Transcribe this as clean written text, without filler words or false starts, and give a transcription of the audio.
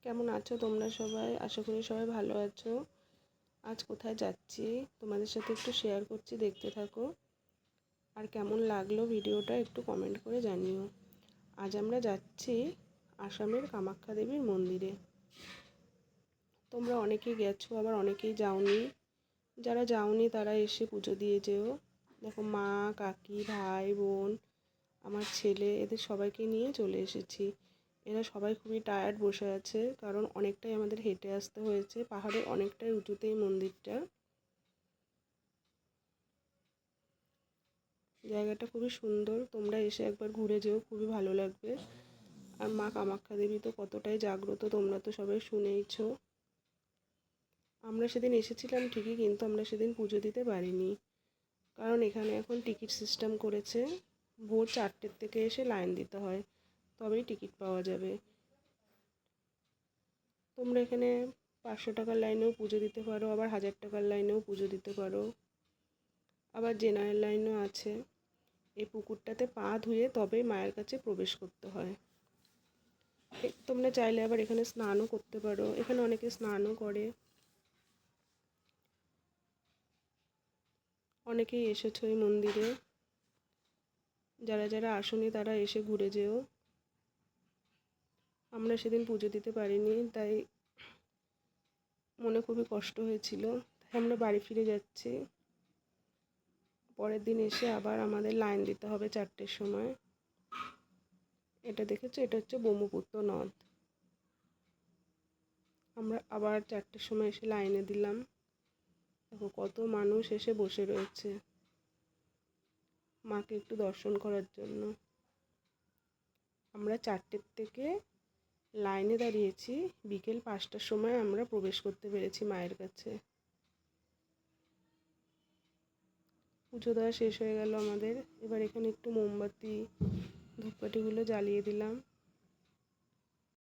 কেমন আছো তোমরা সবাই? আশা করি সবাই ভালো আছো। আজ কোথায় যাচ্ছি তোমাদের সাথে একটু শেয়ার করছি, দেখতে থাকো। আর কেমন লাগলো ভিডিওটা একটু কমেন্ট করে জানিও। আজ আমরা যাচ্ছি আসামের কামাখ্যা দেবীর মন্দিরে। তোমরা অনেকেই গেছো, আবার অনেকেই যাওনি। যারা যাওনি তারা এসে পুজো দিয়ে যেও। দেখো, মা, কাকি, ভাই, বোন, আমার ছেলে, এদের সবাইকে নিয়ে চলে এসেছি। এরা সবাই খুবই টায়ার্ড বসে আছে, কারণ অনেকটাই আমাদের হেঁটে আসতে হয়েছে। পাহাড়ে অনেকটাই উঁচুতেই মন্দিরটা। জায়গাটা খুবই সুন্দর, তোমরা এসে একবার ঘুরে যেও, খুবই ভালো লাগবে। আর মা কামাখ্যা দেবী তো কতটাই জাগ্রত, তোমরা তো সবাই শুনেইছো। আমরা সেদিন এসেছিলাম ঠিকই, কিন্তু আমরা সেদিন পুজো দিতে পারিনি, কারণ এখানে এখন টিকিট সিস্টেম করেছে। ভোর 4টের থেকে এসে লাইন দিতে হয়, তবেই টিকিট পাওয়া যাবে। তোমরা এখানে 500 টাকার লাইনেও পুজো দিতে পারো, আবার 1000 টাকার লাইনেও পুজো দিতে পারো, আবার জেনারেল লাইনও আছে। এই পুকুরটাতে পা ধুয়ে তবেই মায়ের কাছে প্রবেশ করতে হয়। তোমরা চাইলে আবার এখানে স্নানও করতে পারো, এখানে অনেকে স্নানও করে। অনেকেই এসেছো এই মন্দিরে, যারা যারা আসোনি তারা এসে ঘুরে যেও। আমরা সেদিন পুজো দিতে পারিনি, তাই মনে খুবই কষ্ট হয়েছিল। তাই আমরা বাড়ি ফিরে যাচ্ছি। পরের দিন এসে আবার আমাদের লাইন দিতে হবে 4টের সময়। এটা দেখেছো, এটা হচ্ছে ব্রহ্মপুত্র নদ। আমরা আবার 4টের সময় এসে লাইনে দিলাম। দেখো কত মানুষ এসে বসে রয়েছে মাকে একটু দর্শন করার জন্য। আমরা 4টের থেকে লাইনে দাঁড়িয়েছি, বিকেল 5টার সময় আমরা প্রবেশ করতে পেরেছি মায়ের কাছে। পুজো দেওয়া শেষ হয়ে গেল আমাদের। এবার এখানে একটু মোমবাতি, ধূপকাঠিগুলো জ্বালিয়ে দিলাম।